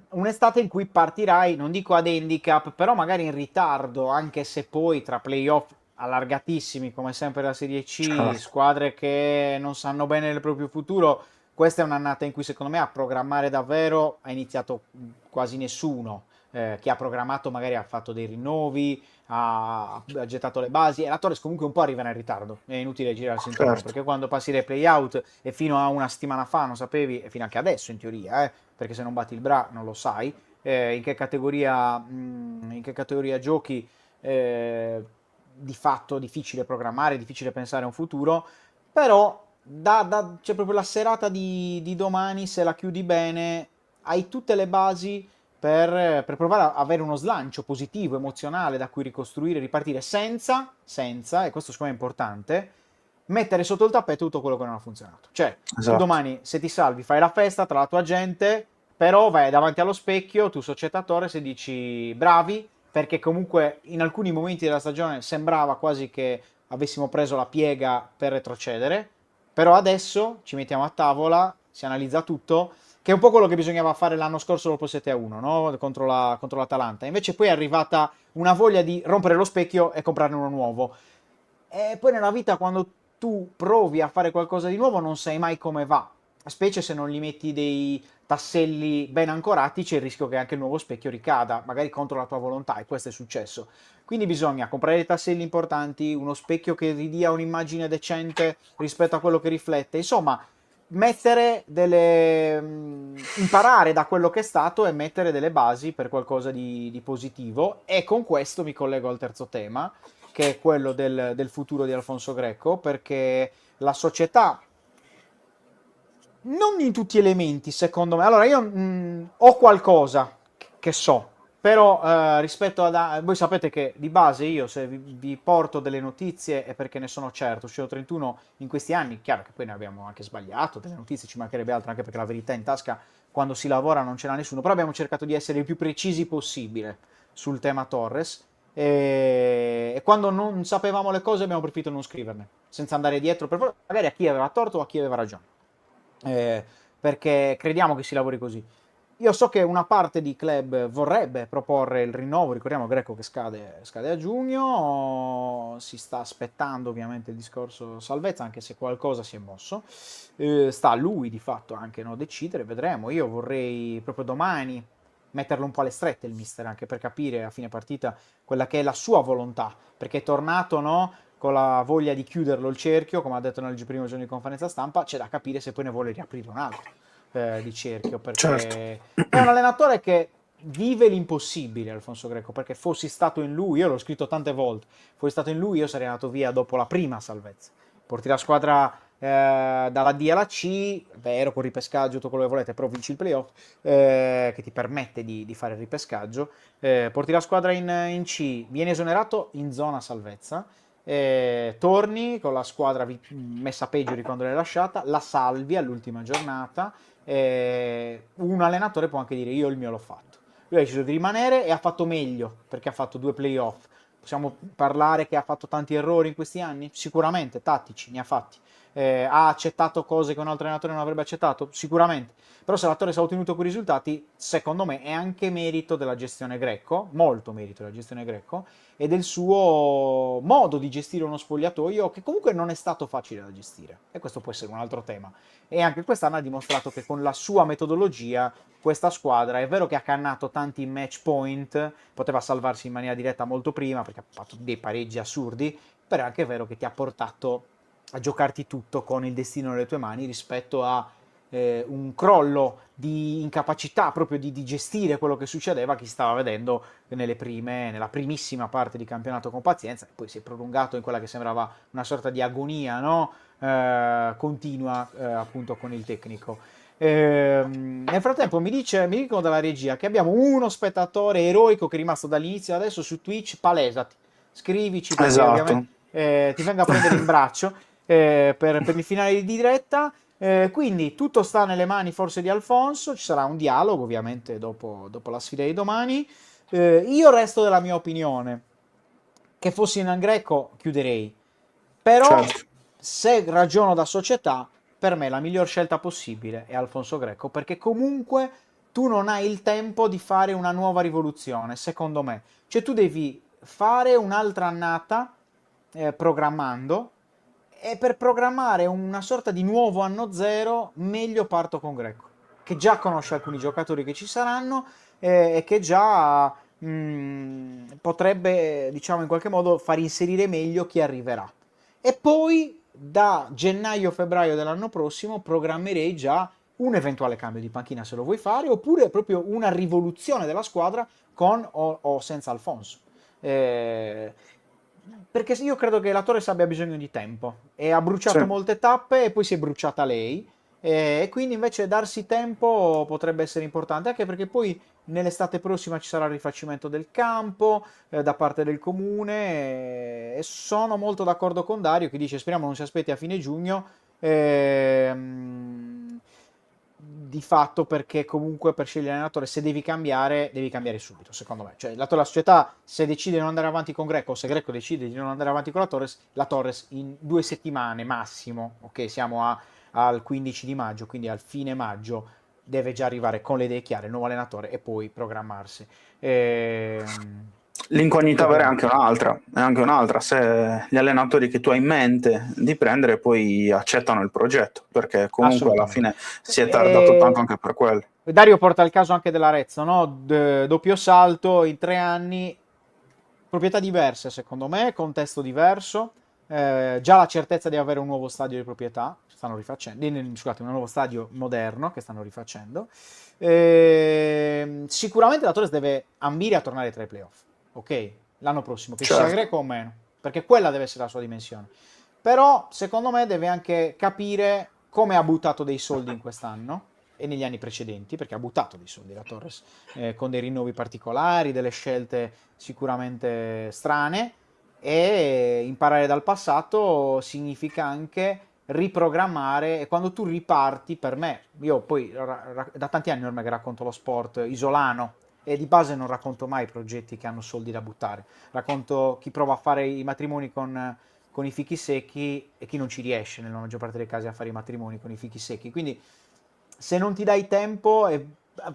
un'estate in cui partirai, non dico ad handicap, però magari in ritardo, anche se poi tra playoff allargatissimi, come sempre la Serie C, Certo. squadre che non sanno bene il proprio futuro, questa è un'annata in cui secondo me a programmare davvero ha iniziato quasi nessuno. Chi ha programmato magari ha fatto dei rinnovi, ha gettato le basi e la Torres comunque un po' arriva in ritardo, è inutile girarsi intorno Certo. perché quando passi dai playout e fino a una settimana fa non sapevi, e fino anche adesso in teoria, perché se non batti il Bra non lo sai, in che categoria giochi, di fatto difficile programmare, difficile pensare a un futuro, però c'è proprio la serata di domani, se la chiudi bene, hai tutte le basi per provare a avere uno slancio positivo, emozionale da cui ricostruire, ripartire senza, e questo secondo me è importante, mettere sotto il tappeto tutto quello che non ha funzionato. Cioè, tu Esatto. domani, se ti salvi, fai la festa tra la tua gente, però vai davanti allo specchio, tu societatore, se dici bravi, perché comunque in alcuni momenti della stagione sembrava quasi che avessimo preso la piega per retrocedere, però adesso ci mettiamo a tavola, si analizza tutto, che è un po' quello che bisognava fare l'anno scorso dopo 7-1, no? Contro l'Atalanta. Invece poi è arrivata una voglia di rompere lo specchio e comprarne uno nuovo. E poi nella vita quando tu provi a fare qualcosa di nuovo non sai mai come va. specie se non gli metti dei tasselli ben ancorati, c'è il rischio che anche il nuovo specchio ricada, magari contro la tua volontà, e questo è successo. Quindi bisogna comprare dei tasselli importanti, uno specchio che ridia un'immagine decente rispetto a quello che riflette, insomma, imparare da quello che è stato e mettere delle basi per qualcosa di positivo. E con questo mi collego al terzo tema, che è quello del futuro di Alfonso Greco, perché la società, non in tutti gli elementi, secondo me. Allora, io ho qualcosa che so, però rispetto voi sapete che di base io, se vi porto delle notizie, è perché ne sono certo. Uscito 31 in questi anni, chiaro che poi ne abbiamo anche sbagliato, delle notizie ci mancherebbe altro, anche perché la verità in tasca, quando si lavora, non ce l'ha nessuno, però abbiamo cercato di essere il più precisi possibile sul tema Torres. E quando non sapevamo le cose abbiamo preferito non scriverne, senza andare dietro magari a chi aveva torto o a chi aveva ragione, eh, perché crediamo che si lavori così. Io so che una parte di club vorrebbe proporre il rinnovo, ricordiamo Greco che scade a giugno, si sta aspettando ovviamente il discorso salvezza, anche se qualcosa si è mosso. Sta a lui di fatto anche, no, decidere, vedremo. Io vorrei proprio domani metterlo un po' alle strette il mister, anche per capire a fine partita quella che è la sua volontà, perché è tornato, no, con la voglia di chiuderlo il cerchio, come ha detto nel primo giorno di conferenza stampa. C'è da capire se poi ne vuole riaprire un altro di cerchio, Certo. perché è un allenatore che vive l'impossibile, Alfonso Greco, perché fossi stato in lui, io l'ho scritto tante volte, fossi stato in lui io sarei andato via dopo la prima salvezza. Porti la squadra dalla D alla C, vero, con ripescaggio, tutto quello che volete, però vinci il playoff, che ti permette di fare il ripescaggio. Porti la squadra in C, vieni esonerato in zona salvezza, torni con la squadra messa peggio di quando l'hai lasciata, la salvi all'ultima giornata. Un allenatore può anche dire io il mio l'ho fatto. Lui ha deciso di rimanere e ha fatto meglio perché ha fatto 2 playoff. Possiamo parlare che ha fatto tanti errori in questi anni? Sicuramente, tattici, ne ha fatti. Ha accettato cose che un altro allenatore non avrebbe accettato? Sicuramente. Però se la Torres ha ottenuto quei risultati, secondo me è anche merito della gestione Greco, molto merito della gestione Greco, e del suo modo di gestire uno spogliatoio che comunque non è stato facile da gestire. E questo può essere un altro tema. E anche quest'anno ha dimostrato che con la sua metodologia questa squadra, è vero che ha cannato tanti match point, poteva salvarsi in maniera diretta molto prima perché ha fatto dei pareggi assurdi, però è anche vero che ti ha portato a giocarti tutto con il destino nelle tue mani rispetto a un crollo di incapacità proprio di gestire quello che succedeva che si stava vedendo nella primissima parte di campionato con pazienza, e poi si è prolungato in quella che sembrava una sorta di agonia, no? Continua appunto con il tecnico. Nel frattempo mi dicono dalla regia che abbiamo uno spettatore eroico che è rimasto dall'inizio adesso su Twitch. Palesati, scrivici perché ovviamente Esatto. ti vengo a prendere in braccio per il finale di diretta. Quindi tutto sta nelle mani forse di Alfonso, ci sarà un dialogo ovviamente dopo la sfida di domani. Io resto della mia opinione, che fossi in Greco chiuderei, però Certo. se ragiono da società, per me la miglior scelta possibile è Alfonso Greco, perché comunque tu non hai il tempo di fare una nuova rivoluzione, secondo me. Cioè tu devi fare un'altra annata programmando, e per programmare una sorta di nuovo anno zero, meglio parto con Greco, che già conosce alcuni giocatori che ci saranno e che già potrebbe, diciamo, in qualche modo far inserire meglio chi arriverà. E poi da gennaio-febbraio dell'anno prossimo programmerei già un eventuale cambio di panchina se lo vuoi fare, oppure proprio una rivoluzione della squadra con o senza Alfonso. Eh, perché io credo che la Torres abbia bisogno di tempo e ha Sì. bruciato molte tappe e poi si è bruciata lei, e quindi invece darsi tempo potrebbe essere importante, anche perché poi nell'estate prossima ci sarà il rifacimento del campo da parte del comune, e sono molto d'accordo con Dario che dice speriamo non si aspetti a fine giugno, di fatto, perché comunque per scegliere allenatore, se devi cambiare subito, secondo me. Cioè la società, se decide di non andare avanti con Greco, o se Greco decide di non andare avanti con la Torres in 2 settimane massimo, ok, siamo al 15 di maggio, quindi al fine maggio deve già arrivare con le idee chiare il nuovo allenatore e poi programmarsi. L'incognita vera è anche un'altra, se gli allenatori che tu hai in mente di prendere poi accettano il progetto, perché comunque alla fine si è tardato tanto anche per quello. Dario porta il caso anche dell'Arezzo, no? Doppio salto in 3 anni, proprietà diverse secondo me, contesto diverso, già la certezza di avere un nuovo stadio di proprietà, stanno rifacendo, scusate, un nuovo stadio moderno che stanno rifacendo. Sicuramente la Torres deve ambire a tornare tra i playoff, ok? L'anno prossimo, che sia Greco o meno, perché quella deve essere la sua dimensione. Però secondo me deve anche capire come ha buttato dei soldi in quest'anno e negli anni precedenti, perché ha buttato dei soldi la Torres, con dei rinnovi particolari, delle scelte sicuramente strane, e imparare dal passato significa anche riprogrammare, e quando tu riparti, per me, io poi da tanti anni ormai che racconto lo sport isolano, e di base non racconto mai progetti che hanno soldi da buttare, racconto chi prova a fare i matrimoni con i fichi secchi e chi non ci riesce nella maggior parte dei casi a fare i matrimoni con i fichi secchi. Quindi se non ti dai tempo e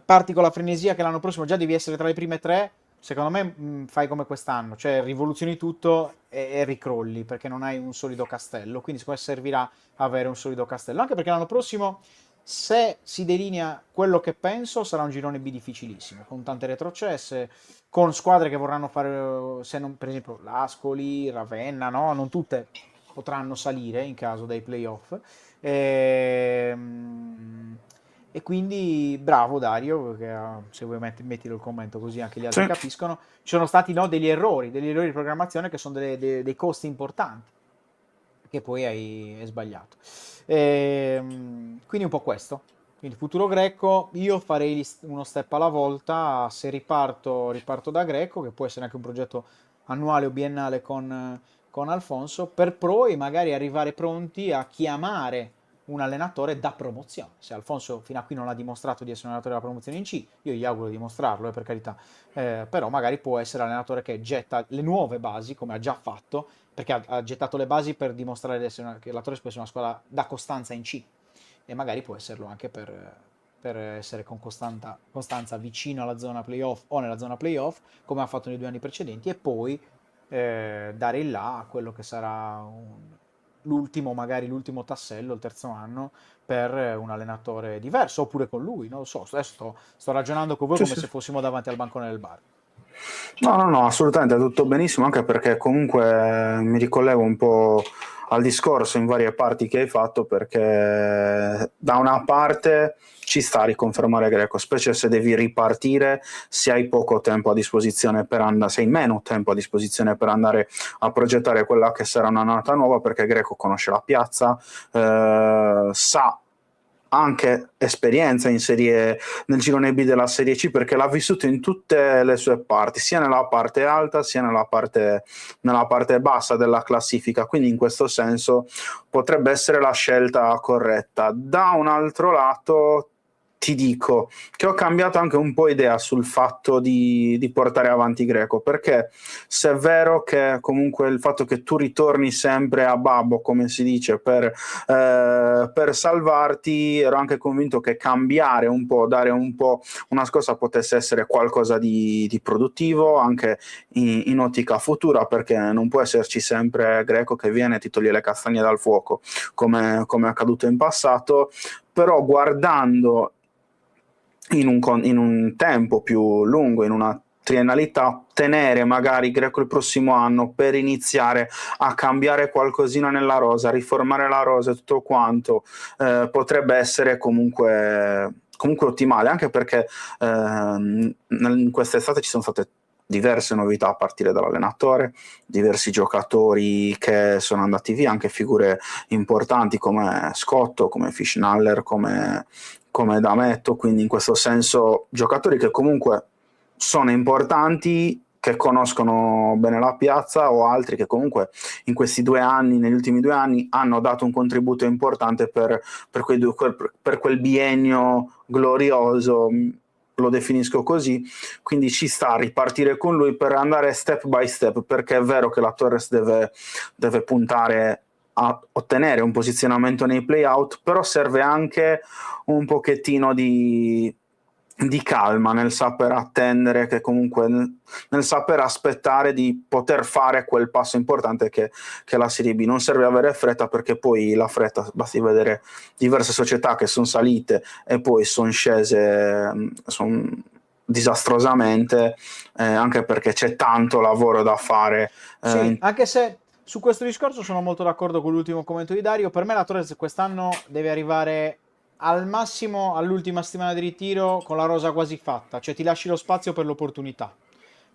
parti con la frenesia che l'anno prossimo già devi essere tra le prime tre, secondo me fai come quest'anno, cioè rivoluzioni tutto e ricrolli, perché non hai un solido castello. Quindi secondo me servirà avere un solido castello, anche perché l'anno prossimo, se si delinea quello che penso, sarà un girone B difficilissimo, con tante retrocesse, con squadre che vorranno fare, se non, per esempio l'Ascoli, Ravenna, no? Non tutte potranno salire in caso dei playoff. E quindi bravo Dario, che se vuoi mettilo il commento così anche gli altri capiscono. Ci sono stati degli errori di programmazione che sono dei costi importanti, che poi hai sbagliato. Quindi un po' questo. Quindi futuro Greco, io farei uno step alla volta. Se riparto da Greco, che può essere anche un progetto annuale o biennale con Alfonso, per poi magari arrivare pronti a chiamare un allenatore da promozione. Se Alfonso fino a qui non ha dimostrato di essere un allenatore da promozione in C, io gli auguro di dimostrarlo, per carità, però magari può essere l'allenatore che getta le nuove basi, come ha già fatto, perché ha gettato le basi per dimostrare che la Torres può essere una squadra da costanza in C, e magari può esserlo anche per essere con costanza vicino alla zona playoff o nella zona playoff, come ha fatto nei 2 anni precedenti, e poi dare il là a quello che sarà magari l'ultimo tassello, il terzo anno, per un allenatore diverso, oppure con lui, non lo so, adesso sto ragionando con voi come se fossimo davanti al bancone del bar. No, assolutamente, è tutto benissimo, anche perché comunque mi ricollego un po' al discorso in varie parti che hai fatto, perché da una parte ci sta a riconfermare Greco, specie se devi ripartire, se hai poco tempo a disposizione per andare, se hai meno tempo a disposizione per andare a progettare quella che sarà un'annata nuova, perché Greco conosce la piazza, sa anche esperienza nel girone B della Serie C, perché l'ha vissuto in tutte le sue parti, sia nella parte alta sia nella parte bassa della classifica, quindi in questo senso potrebbe essere la scelta corretta. Da un altro lato ti dico che ho cambiato anche un po' idea sul fatto di portare avanti Greco, perché se è vero che comunque il fatto che tu ritorni sempre a babbo, come si dice, per salvarti, ero anche convinto che cambiare un po', dare un po' una scossa potesse essere qualcosa di produttivo anche in ottica futura, perché non può esserci sempre Greco che viene e ti toglie le castagne dal fuoco, come è accaduto in passato. Però guardando in un tempo più lungo, in una triennalità, tenere magari Greco il prossimo anno per iniziare a cambiare qualcosina nella rosa, riformare la rosa e tutto quanto, potrebbe essere comunque ottimale, anche perché in quest'estate ci sono state diverse novità a partire dall'allenatore, diversi giocatori che sono andati via, anche figure importanti come Scotto, come Fischnaller, come Dametto, quindi in questo senso giocatori che comunque sono importanti, che conoscono bene la piazza, o altri che comunque in questi 2 anni, negli ultimi 2 anni, hanno dato un contributo importante per quel biennio glorioso, lo definisco così. Quindi ci sta a ripartire con lui per andare step by step, perché è vero che la Torres deve puntare a ottenere un posizionamento nei play-out, però serve anche un pochettino di di calma, nel saper attendere, che comunque nel saper aspettare di poter fare quel passo importante che è la Serie B. Non serve avere fretta, perché poi la fretta, basti vedere diverse società che sono salite e poi sono scese disastrosamente, anche perché c'è tanto lavoro da fare. Sì, anche se su questo discorso sono molto d'accordo con l'ultimo commento di Dario. Per me la Torres quest'anno deve arrivare al massimo all'ultima settimana di ritiro con la rosa quasi fatta, cioè ti lasci lo spazio per l'opportunità.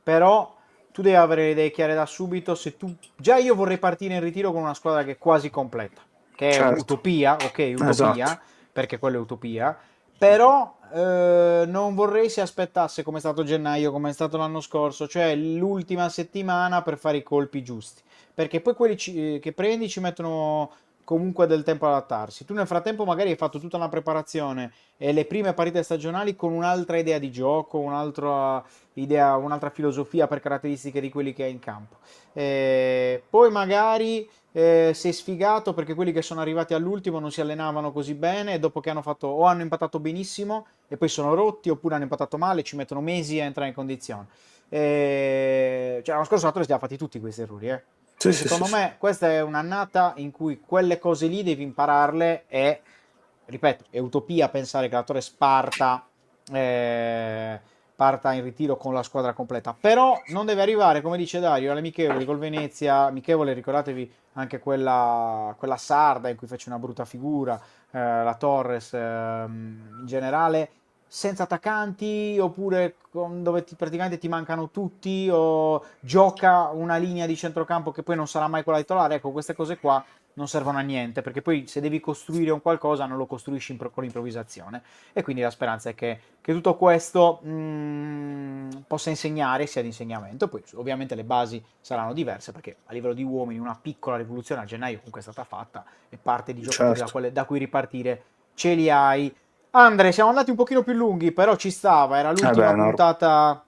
Però tu devi avere le idee chiare da subito. Se tu già io vorrei partire in ritiro con una squadra che è quasi completa, che è Certo, utopia, ok, esatto. utopia, perché quello è utopia, però non vorrei si aspettasse come è stato gennaio, come è stato l'anno scorso, cioè l'ultima settimana per fare i colpi giusti, perché poi quelli che prendi ci mettono comunque del tempo ad adattarsi. Tu nel frattempo magari hai fatto tutta una preparazione e le prime partite stagionali con un'altra idea di gioco, un'altra idea, un'altra filosofia per caratteristiche di quelli che hai in campo. Poi magari sei sfigato perché quelli che sono arrivati all'ultimo non si allenavano così bene e dopo che hanno fatto o hanno impattato benissimo e poi sono rotti, oppure hanno impattato male, ci mettono mesi a entrare in condizione. Cioè, l'anno scorso l'altro li ha fatti tutti questi errori, eh. Sì, Quindi sì, sì, secondo sì. me questa è un'annata in cui quelle cose lì devi impararle e, ripeto, è utopia pensare che la Torre eh, parta in ritiro con la squadra completa. Però non deve arrivare, come dice Dario, alle amichevoli col Venezia, amichevole, ricordatevi anche quella sarda in cui fece una brutta figura, la Torres in generale, senza attaccanti, oppure dove praticamente ti mancano tutti, o gioca una linea di centrocampo che poi non sarà mai quella titolare. Ecco, queste cose qua non servono a niente, perché poi se devi costruire un qualcosa non lo costruisci con l'improvvisazione. E quindi la speranza è che tutto questo possa insegnare, sia di insegnamento. Poi ovviamente le basi saranno diverse, perché a livello di uomini una piccola rivoluzione a gennaio comunque è stata fatta e parte di giocatori Certo. da cui ripartire ce li hai. Andre, siamo andati un pochino più lunghi, però ci stava, era Eh l'ultima beh, puntata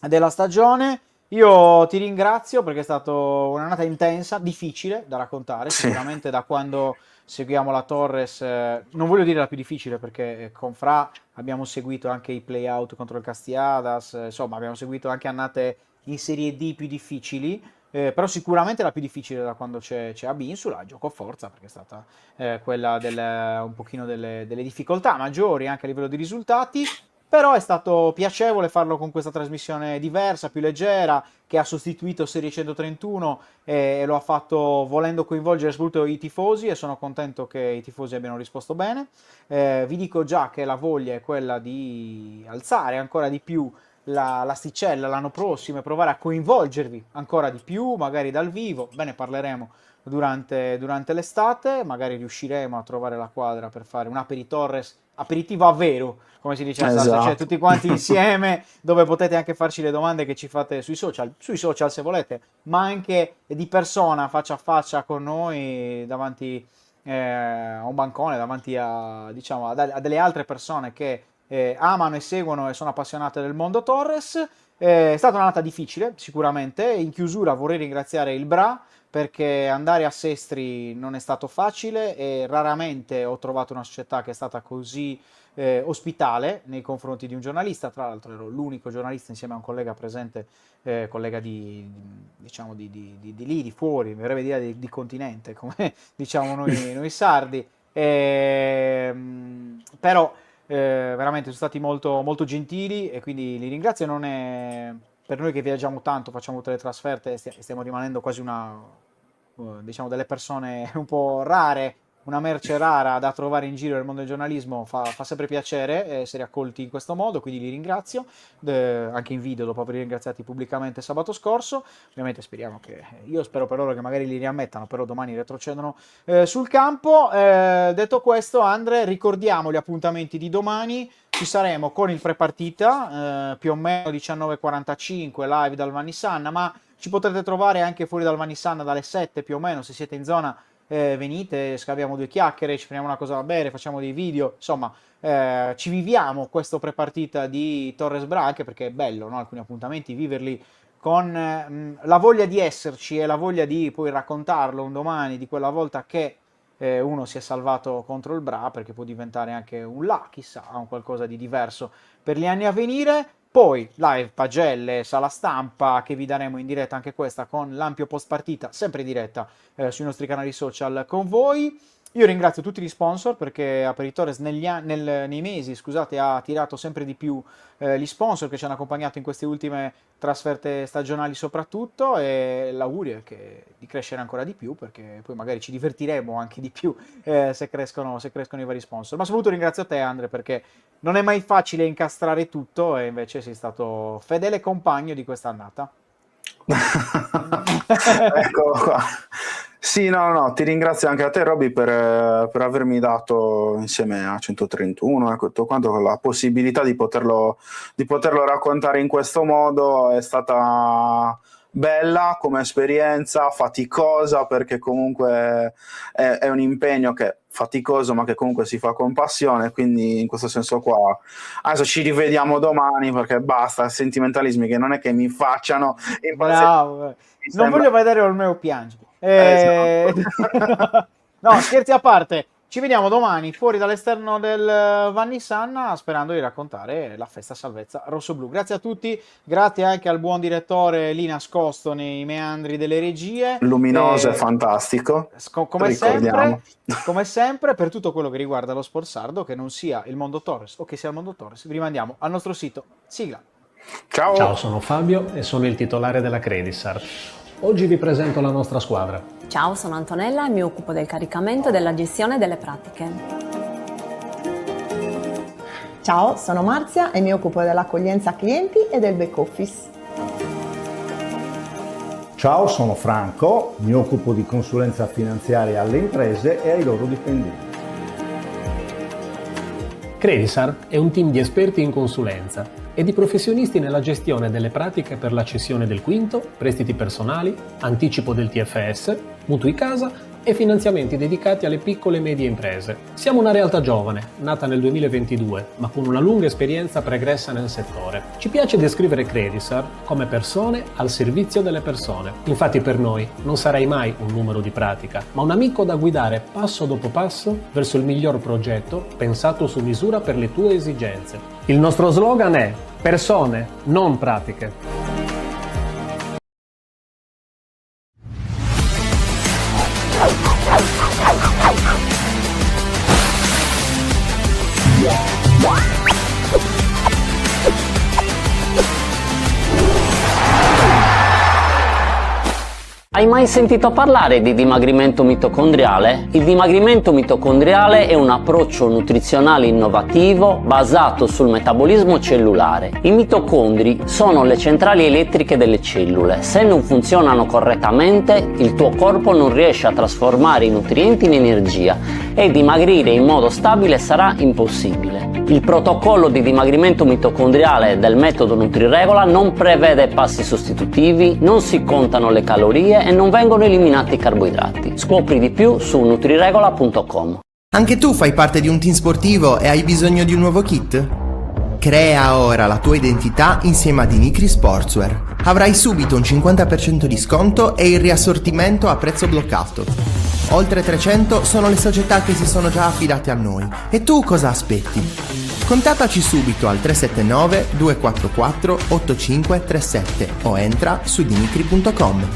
della stagione. Io ti ringrazio perché è stata un'annata intensa, difficile da raccontare, sì, sicuramente da quando seguiamo la Torres, non voglio dire la più difficile perché con Fra abbiamo seguito anche i play-out contro il Castiadas, insomma abbiamo seguito anche annate in Serie D più difficili, però sicuramente la più difficile da quando c'è Abinsula, gioco forza perché è stata quella un pochino delle difficoltà maggiori anche a livello di risultati. Però è stato piacevole farlo con questa trasmissione diversa, più leggera, che ha sostituito Serie 131 e lo ha fatto volendo coinvolgere soprattutto i tifosi, e sono contento che i tifosi abbiano risposto bene. Vi dico già che la voglia è quella di alzare ancora di più l'asticella l'anno prossimo e provare a coinvolgervi ancora di più, magari dal vivo. Bene, parleremo durante l'estate, magari riusciremo a trovare la quadra per fare un Aperitorres aperitivo a vero, come si dice a Sasso, cioè esatto. tutti quanti insieme, dove potete anche farci le domande che ci fate sui social se volete, ma anche di persona, faccia a faccia con noi, davanti a un bancone, davanti a, diciamo, a delle altre persone che amano e seguono e sono appassionate del mondo Torres. È stata un'annata difficile, sicuramente. In chiusura vorrei ringraziare il Bra, perché andare a Sestri non è stato facile e raramente ho trovato una società che è stata così ospitale nei confronti di un giornalista. Tra l'altro ero l'unico giornalista insieme a un collega presente, collega diciamo di lì, di fuori, mi verrebbe dire di continente, come diciamo noi sardi. Però veramente sono stati molto, molto gentili e quindi li ringrazio. Non è per noi che viaggiamo tanto, facciamo tutte le trasferte e stiamo rimanendo quasi diciamo delle persone un po' rare, una merce rara da trovare in giro nel mondo del giornalismo, fa sempre piacere essere accolti in questo modo, quindi li ringrazio, anche in video dopo averli ringraziati pubblicamente sabato scorso. Ovviamente speriamo io spero per loro che magari li riammettano, però domani retrocedono sul campo. Detto questo, Andre, ricordiamo gli appuntamenti di domani. Ci saremo con il prepartita, più o meno 19:45 live dal Vannissanna, ma ci potrete trovare anche fuori dal Vannissanna dalle 7 più o meno, se siete in zona venite, scaviamo due chiacchiere, ci prendiamo una cosa da bere, facciamo dei video, insomma ci viviamo questo prepartita di Torres-Bra, anche perché è bello, no? Alcuni appuntamenti, viverli con la voglia di esserci e la voglia di poi raccontarlo un domani, di quella volta che uno si è salvato contro il Bra, perché può diventare anche un là, chissà, un qualcosa di diverso per gli anni a venire. Poi live, pagelle, sala stampa, che vi daremo in diretta anche questa con l'ampio post partita, sempre in diretta sui nostri canali social con voi. Io ringrazio tutti gli sponsor, perché APERITORRES nei mesi, scusate, ha tirato sempre di più gli sponsor che ci hanno accompagnato in queste ultime trasferte stagionali soprattutto, e l'augurio è di crescere ancora di più, perché poi magari ci divertiremo anche di più se crescono i vari sponsor. Ma soprattutto ringrazio te, Andre, perché non è mai facile incastrare tutto e invece sei stato fedele compagno di quest'annata. Ecco qua. Sì, no, ti ringrazio anche a te, Robby, per avermi dato insieme a 131 tutto quanto la possibilità di poterlo raccontare in questo modo. È stata bella come esperienza, faticosa, perché comunque è un impegno che è faticoso ma che comunque si fa con passione, quindi in questo senso qua adesso ci rivediamo domani, perché basta sentimentalismi che non è che mi facciano impazzire. Bravo, non voglio vedere il mio piangere. No, scherzi a parte, ci vediamo domani fuori dall'esterno del Vannissan, sperando di raccontare la festa salvezza rossoblu. Grazie a tutti, grazie anche al buon direttore lì nascosto nei meandri delle regie, luminoso e fantastico, come sempre, per tutto quello che riguarda lo sport sardo, che non sia il Mondo Torres o che sia il Mondo Torres, vi rimandiamo al nostro sito. Sigla. Ciao, sono Fabio e sono il titolare della Credisar. Oggi vi presento la nostra squadra. Ciao, sono Antonella e mi occupo del caricamento e della gestione delle pratiche. Ciao, sono Marzia e mi occupo dell'accoglienza clienti e del back office. Ciao, sono Franco, mi occupo di consulenza finanziaria alle imprese e ai loro dipendenti. Credisar è un team di esperti in consulenza e di professionisti nella gestione delle pratiche per la cessione del quinto, prestiti personali, anticipo del TFS, mutui casa e finanziamenti dedicati alle piccole e medie imprese. Siamo una realtà giovane, nata nel 2022, ma con una lunga esperienza pregressa nel settore. Ci piace descrivere Credisar come persone al servizio delle persone. Infatti per noi non sarai mai un numero di pratica, ma un amico da guidare passo dopo passo verso il miglior progetto pensato su misura per le tue esigenze. Il nostro slogan è persone, non pratiche. Hai mai sentito parlare di dimagrimento mitocondriale? Il dimagrimento mitocondriale è un approccio nutrizionale innovativo basato sul metabolismo cellulare. I mitocondri sono le centrali elettriche delle cellule. Se non funzionano correttamente, il tuo corpo non riesce a trasformare i nutrienti in energia e dimagrire in modo stabile sarà impossibile. Il protocollo di dimagrimento mitocondriale del metodo NutriRegola non prevede passi sostitutivi, non si contano le calorie e non vengono eliminati i carboidrati. Scopri di più su nutriregola.com. Anche tu fai parte di un team sportivo e hai bisogno di un nuovo kit? Crea ora la tua identità insieme ad Inicri Sportswear. Avrai subito un 50% di sconto e il riassortimento a prezzo bloccato. Oltre 300 sono le società che si sono già affidate a noi. E tu cosa aspetti? Contattaci subito al 379 244 8537 o entra su dinicri.com.